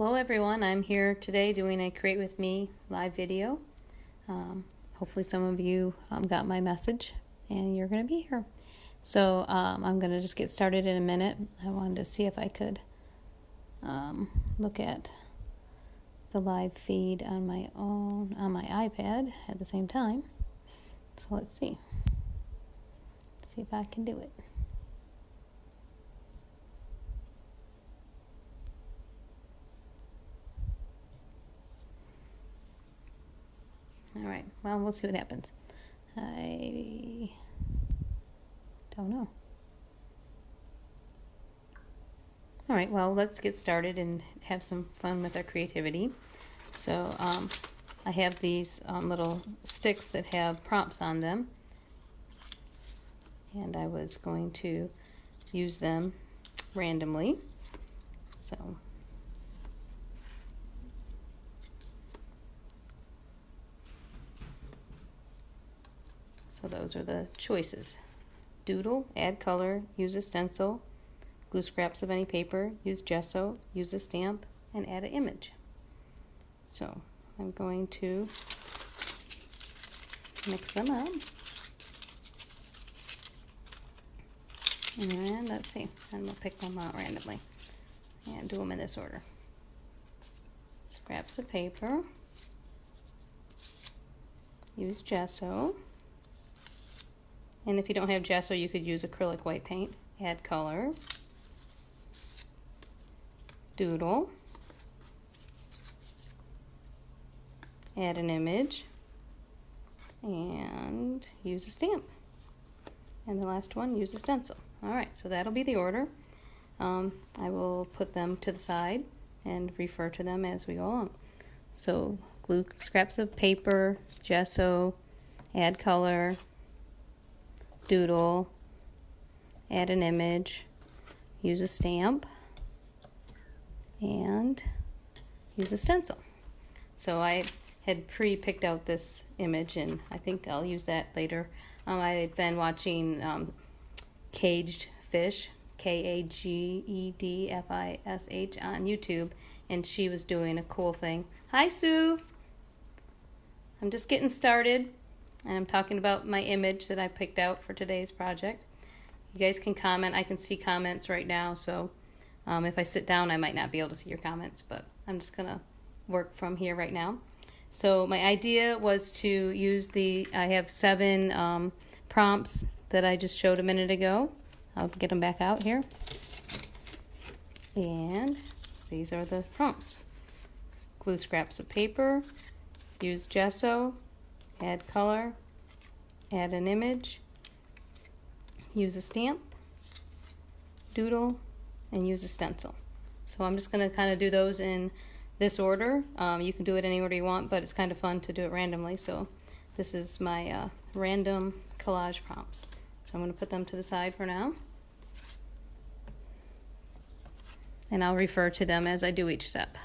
Hello everyone, I'm here today doing a Create With Me live video. Hopefully some of you got my message and you're going to be here. So I'm going to just get started in a minute. I wanted to see if I could look at the live feed on my iPad at the same time. So let's see if I can do it. All right, well, we'll see what happens. I don't know. All right, well, let's get started and have some fun with our creativity. So I have these little sticks that have prompts on them, and I was going to use them randomly. So those are the choices. Doodle, add color, use a stencil, glue scraps of any paper, use gesso, use a stamp, and add an image. So I'm going to mix them up. And let's see, and we'll pick them out randomly and do them in this order. Scraps of paper, use gesso. And if you don't have gesso, you could use acrylic white paint. Add color. Doodle. Add an image. And use a stamp. And the last one, use a stencil. Alright, so that'll be the order. I will put them to the side and refer to them as we go along. So glue scraps of paper, gesso, add color, doodle, add an image, use a stamp, and use a stencil. So I had pre-picked out this image, and I think I'll use that later. I've been watching Caged Fish, Kagedfish on YouTube, and she was doing a cool thing. Hi, Sue! I'm just getting started. And I'm talking about my image that I picked out for today's project. You guys can comment. I can see comments right now, so if I sit down, I might not be able to see your comments, but I'm just going to work from here right now. So my idea was to use I have 7 prompts that I just showed a minute ago. I'll get them back out here. And these are the prompts. Glue scraps of paper, use gesso, add color, add an image, use a stamp, doodle, and use a stencil. So I'm just going to kind of do those in this order. You can do it any order you want, but it's kind of fun to do it randomly. So this is my random collage prompts. So I'm going to put them to the side for now. And I'll refer to them as I do each step.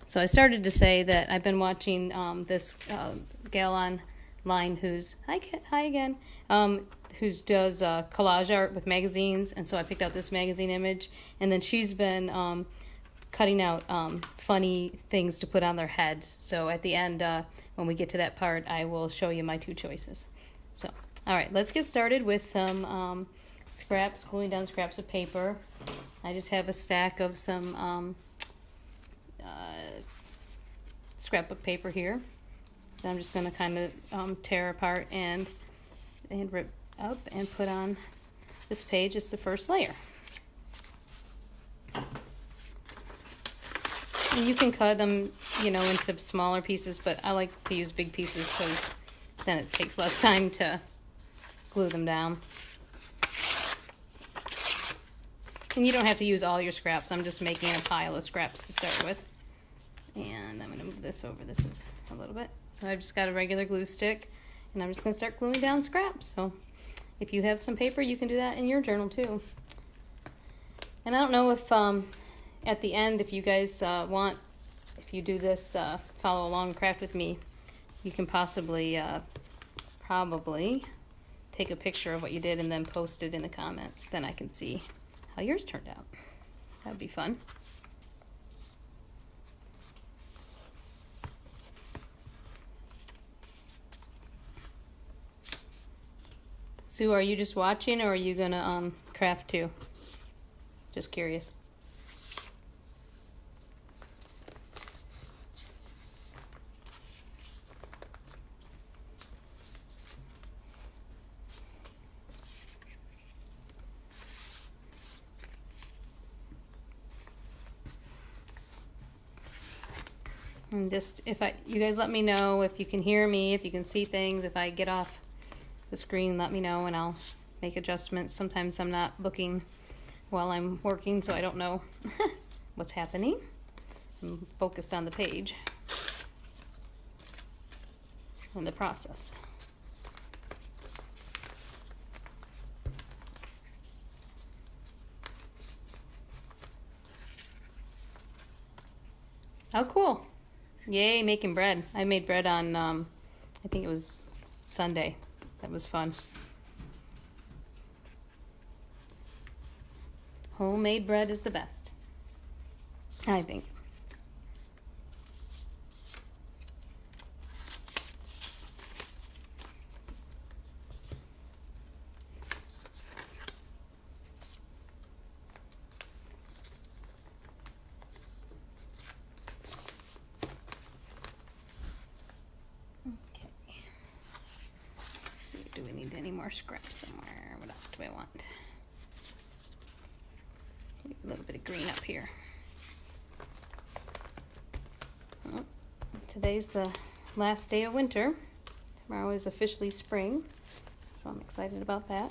So I started to say that I've been watching this gal online who's hi again, who does collage art with magazines, and so I picked out this magazine image, and then she's been cutting out funny things to put on their heads. So at the end, when we get to that part, I will show you my 2 choices. So all right, let's get started with some scraps, gluing down scraps of paper. I just have a stack of some scrapbook paper here that I'm just going to kind of tear apart and rip up and put on this page. It's the first layer. And you can cut them, into smaller pieces, but I like to use big pieces because then it takes less time to glue them down. And you don't have to use all your scraps. I'm just making a pile of scraps to start with. And I'm going to move this over. This is a little bit. So I've just got a regular glue stick, and I'm just going to start gluing down scraps. So if you have some paper, you can do that in your journal too. And I don't know if at the end, if you guys if you do this, follow along, craft with me, you can possibly, probably take a picture of what you did and then post it in the comments. Then I can see how yours turned out. That'd be fun. Sue, are you just watching, or are you gonna craft too? Just curious. And just you guys let me know if you can hear me, if you can see things. If I get off the screen, let me know and I'll make adjustments. Sometimes I'm not looking while I'm working, so I don't know what's happening. I'm focused on the page and the process. Oh, cool. Yay, making bread. I made bread on, I think it was Sunday. That was fun. Homemade bread is the best, I think. Do we need any more scraps somewhere? What else do I want? A little bit of green up here. Oh, today's the last day of winter. Tomorrow is officially spring, so I'm excited about that.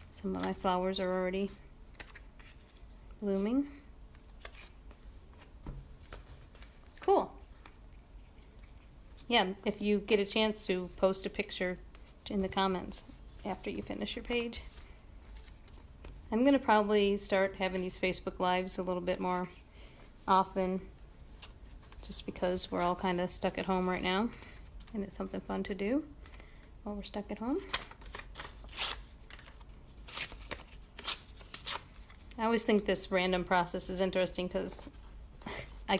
Some of my flowers are already blooming. Cool. Yeah, if you get a chance to post a picture in the comments after you finish your page. I'm gonna probably start having these Facebook Lives a little bit more often, just because we're all kind of stuck at home right now, and it's something fun to do while we're stuck at home. I always think this random process is interesting because I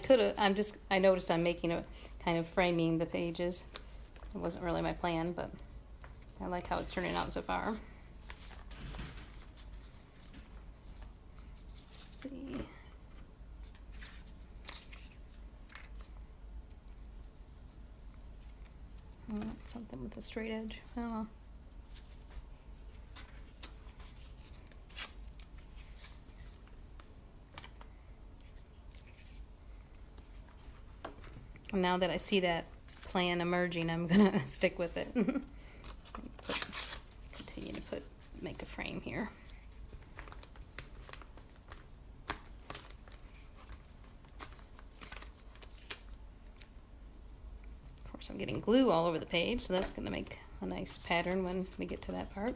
noticed I'm making a kind of framing the pages. It wasn't really my plan, but I like how it's turning out so far. Let's see. Oh, something with a straight edge. Oh. And now that I see that plan emerging, I'm gonna stick with it. Continue to make a frame here. Of course, I'm getting glue all over the page, so that's gonna make a nice pattern when we get to that part.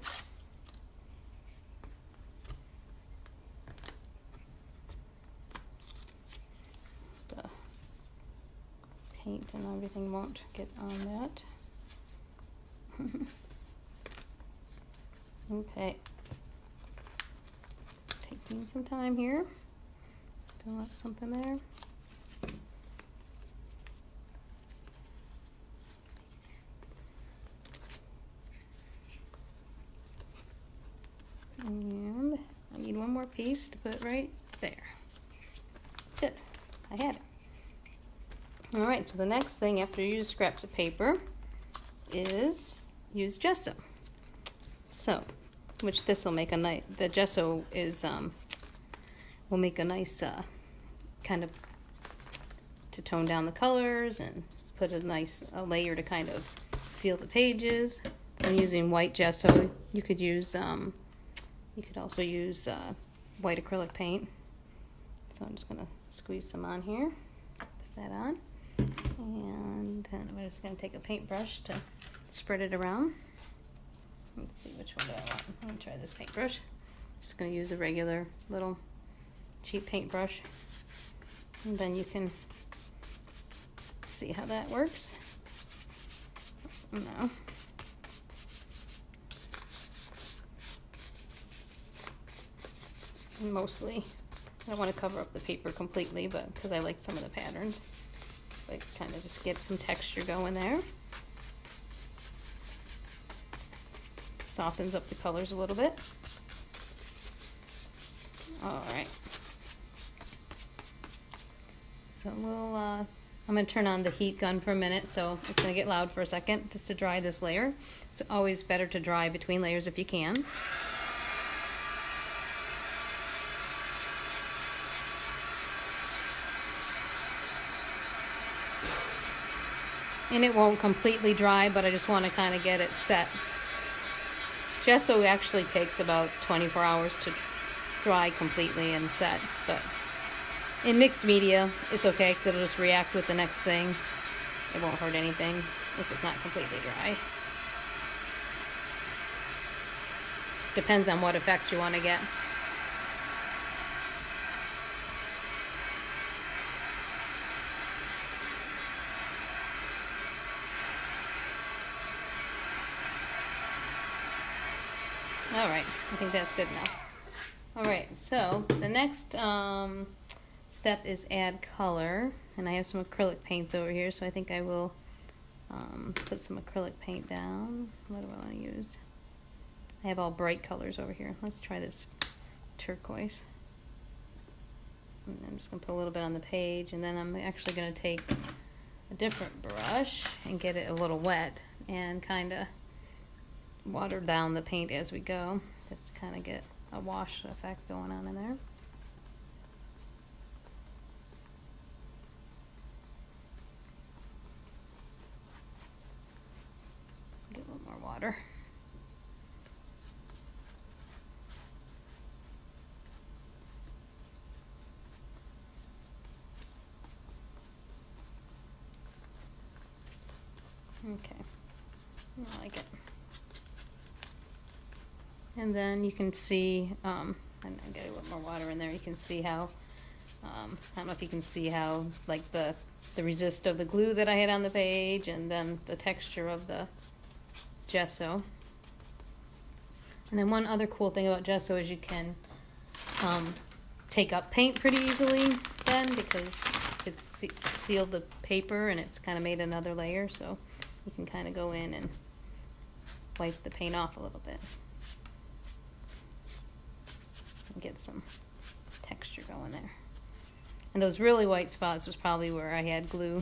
The paint and everything won't get on that. Okay. Taking some time here. Still have something there. And I need one more piece to put right there. Good. I had it. Alright, so the next thing after you use scraps of paper is use gesso. So, which this will make a nice, the gesso is, will make a nice kind of to tone down the colors and put a nice layer to kind of seal the pages. I'm using white gesso. You could use, you could also use white acrylic paint. So I'm just gonna squeeze some on here, put that on, and then I'm just gonna take a paintbrush to spread it around. Let's see, which one do I want? I'm gonna try this paintbrush. Just gonna use a regular little cheap paintbrush, and then you can see how that works. No. mostly. I don't want to cover up the paper completely, but because I like some of the patterns. But kind of just get some texture going there. Softens up the colors a little bit. All right. So we'll, I'm going to turn on the heat gun for a minute, so it's going to get loud for a second just to dry this layer. It's always better to dry between layers if you can. And it won't completely dry, but I just want to kind of get it set. Gesso actually takes about 24 hours to dry completely and set, but in mixed media, it's okay because it'll just react with the next thing. It won't hurt anything if it's not completely dry. Just depends on what effect you want to get. All right, I think that's good enough. All right, so the next step is add color, and I have some acrylic paints over here, so I think I will put some acrylic paint down. What do I want to use? I have all bright colors over here. Let's try this turquoise. And I'm just going to put a little bit on the page, and then I'm actually going to take a different brush and get it a little wet and kind of water down the paint as we go, just to kind of get a wash effect going on in there. Get a little more water. Okay, I like it. And then you can see, and I get a little more water in there, you can see how, I don't know if you can see how, like the resist of the glue that I had on the page, and then the texture of the gesso. And then one other cool thing about gesso is you can take up paint pretty easily then, because it's sealed the paper and it's kind of made another layer, so you can kind of go in and wipe the paint off a little bit. And get some texture going there. And those really white spots was probably where I had glue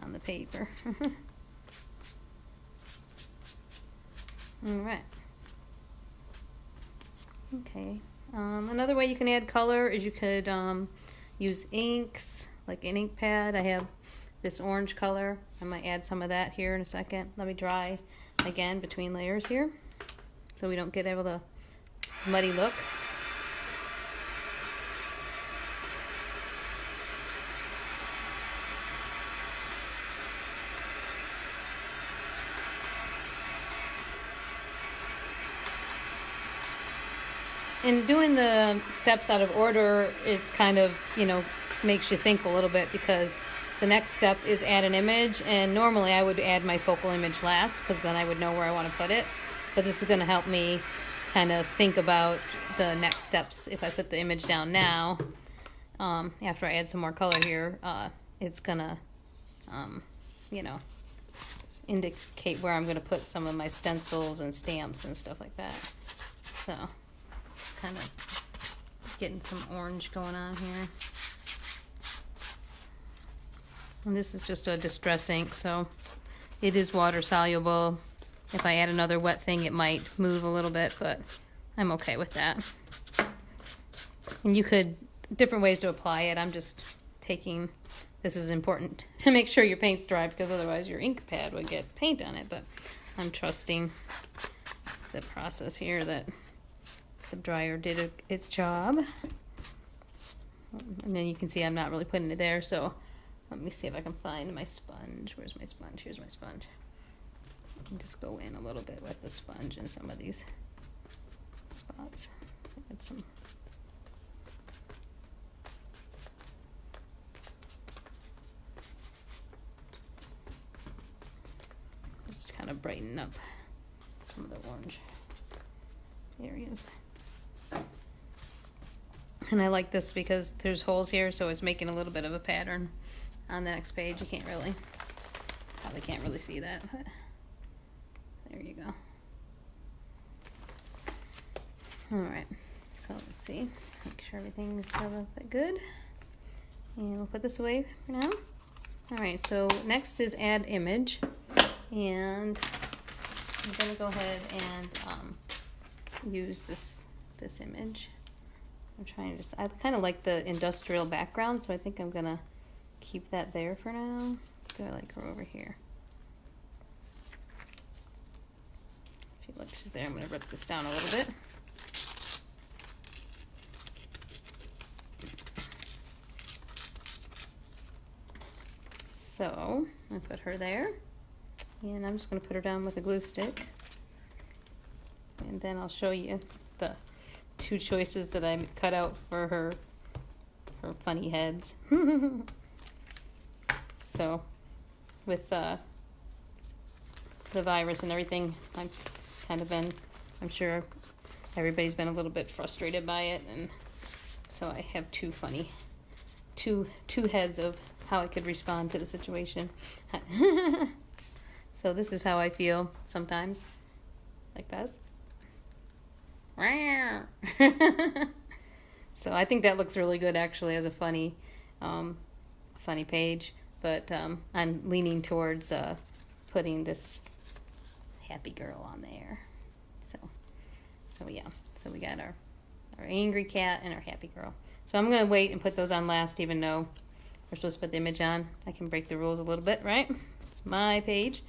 on the paper. All right. Okay. Another way you can add color is you could use inks, like an ink pad. I have this orange color. I might add some of that here in a second. Let me dry again between layers here, so we don't get able to muddy look. And doing the steps out of order is kind of, makes you think a little bit, because the next step is add an image, and normally I would add my focal image last because then I would know where I want to put it. But this is going to help me kind of think about the next steps. If I put the image down now, after I add some more color here, it's going to, indicate where I'm going to put some of my stencils and stamps and stuff like that. So just kind of getting some orange going on here. And this is just a distress ink, so it is water soluble. If I add another wet thing, it might move a little bit, but I'm okay with that. And you could, different ways to apply it. I'm just taking, this is important to make sure your paint's dry, because otherwise your ink pad would get paint on it. But I'm trusting the process here that the dryer did its job. And then you can see I'm not really putting it there, so let me see if I can find my sponge. Where's my sponge? Here's my sponge. I can just go in a little bit with the sponge in some of these spots. Add some. Just kind of brighten up some of the orange areas. And I like this because there's holes here, so it's making a little bit of a pattern on the next page. You probably can't really see that, but there you go. All right, so let's see, make sure everything's set up good. And we'll put this away for now. All right, so next is add image. And I'm gonna go ahead and use this image. I kind of like the industrial background, so I think I'm gonna keep that there for now. Do I like her over here? If you look, she's there. I'm gonna rip this down a little bit. So I put her there, and I'm just gonna put her down with a glue stick. And then I'll show you the two choices that I cut out for her funny heads. So with the virus and everything, I've kind of been, I'm sure everybody's been a little bit frustrated by it, and so I have two heads of how I could respond to the situation. So this is how I feel sometimes, like this. So I think that looks really good actually as a funny page, but I'm leaning towards putting this happy girl on there. So yeah, so we got our angry cat and our happy girl. So I'm gonna wait and put those on last, even though we're supposed to put the image on. I can break the rules a little bit, right? It's my page.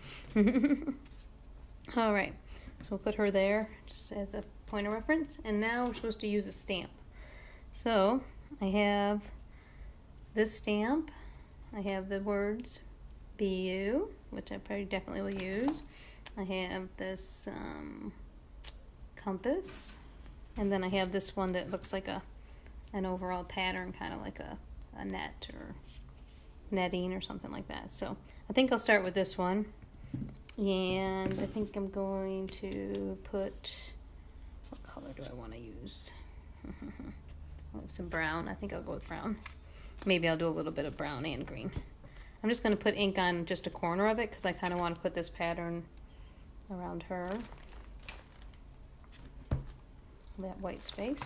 All right, so we'll put her there just as a point of reference, and now we're supposed to use a stamp. So I have this stamp. I have the words BU, which I probably definitely will use. I have this compass, and then I have this one that looks like an overall pattern, kind of like a net or netting or something like that. So I think I'll start with this one, and I think I'm going to put, what color do I want to use? Some brown. I think I'll go with brown. Maybe I'll do a little bit of brown and green. I'm just going to put ink on just a corner of it because I kind of want to put this pattern around her, that white space.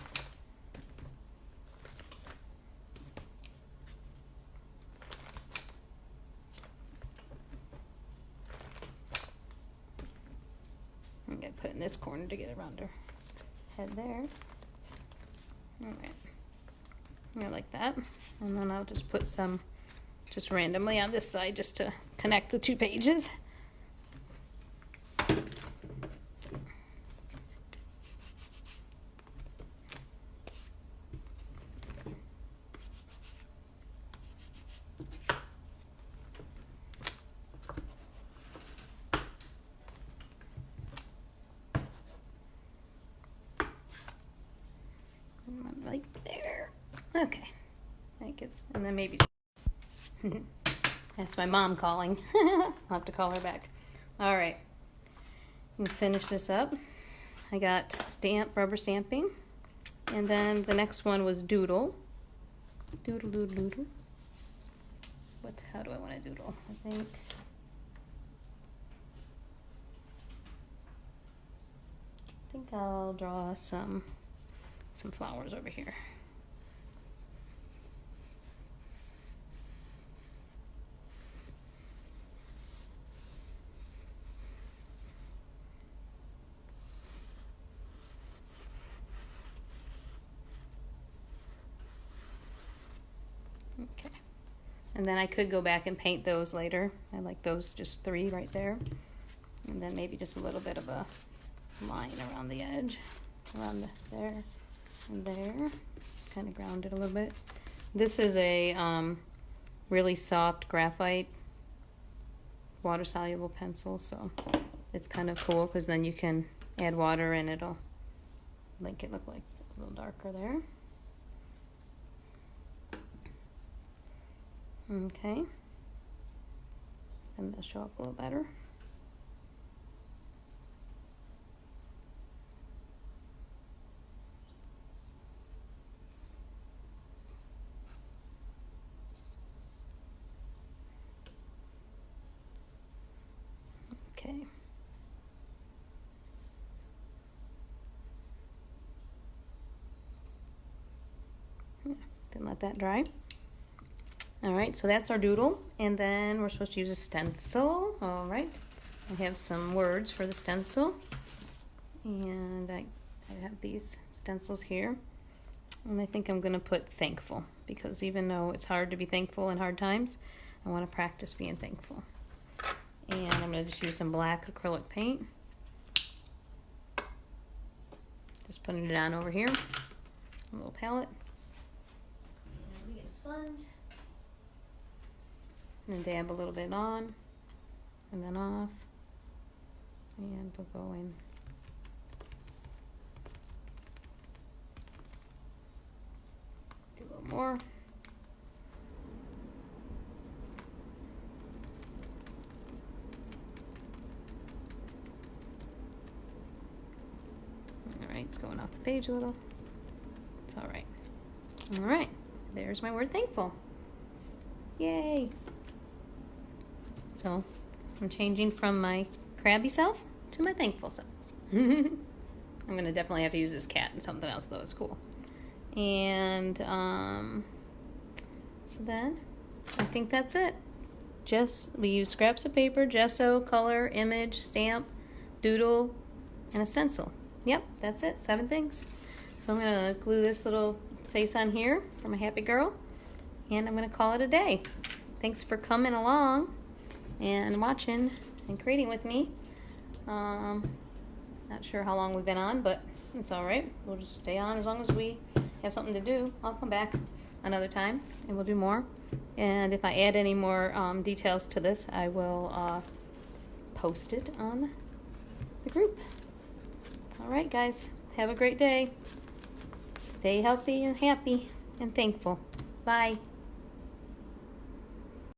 I'm going to put in this corner to get around her head there. Alright, I like that. And then I'll just put some just randomly on this side just to connect the two pages. Right there. Okay. That gives, and then maybe that's my mom calling. I'll have to call her back. All right. We'll finish this up. I got rubber stamping, and then the next one was doodle. Doodle, doodle, doodle. How do I want to doodle? I think I'll draw some flowers over here. Okay. And then I could go back and paint those later. I like those, just 3 right there. And then maybe just a little bit of a line around the edge, around there and there. Kind of ground it a little bit. This is a really soft graphite water-soluble pencil, so it's kind of cool because then you can add water and it'll make it look like a little darker there. Okay, and that'll show up a little better. Then let that dry. All right, so that's our doodle. And then we're supposed to use a stencil. All right, I have some words for the stencil. And I have these stencils here. And I think I'm gonna put thankful, because even though it's hard to be thankful in hard times, I wanna practice being thankful. And I'm gonna just use some black acrylic paint. Just putting it on over here, a little palette. And we get a sponge. And dab a little bit on, and then off. And we'll go in. Do a little more. Alright, it's going off the page a little. It's alright. Alright, there's my word thankful. Yay! So, I'm changing from my crabby self to my thankful self. I'm going to definitely have to use this cat and something else, though. It's cool. And, so then, I think that's it. We use scraps of paper, gesso, color, image, stamp, doodle, and a stencil. Yep, that's it. 7 things. So I'm going to glue this little face on here for my happy girl. And I'm going to call it a day. Thanks for coming along and watching and creating with me. Not sure how long we've been on, but it's all right. We'll just stay on as long as we have something to do. I'll come back another time and we'll do more. And if I add any more details to this, I will post it on the group. All right, guys, have a great day. Stay healthy and happy and thankful. Bye.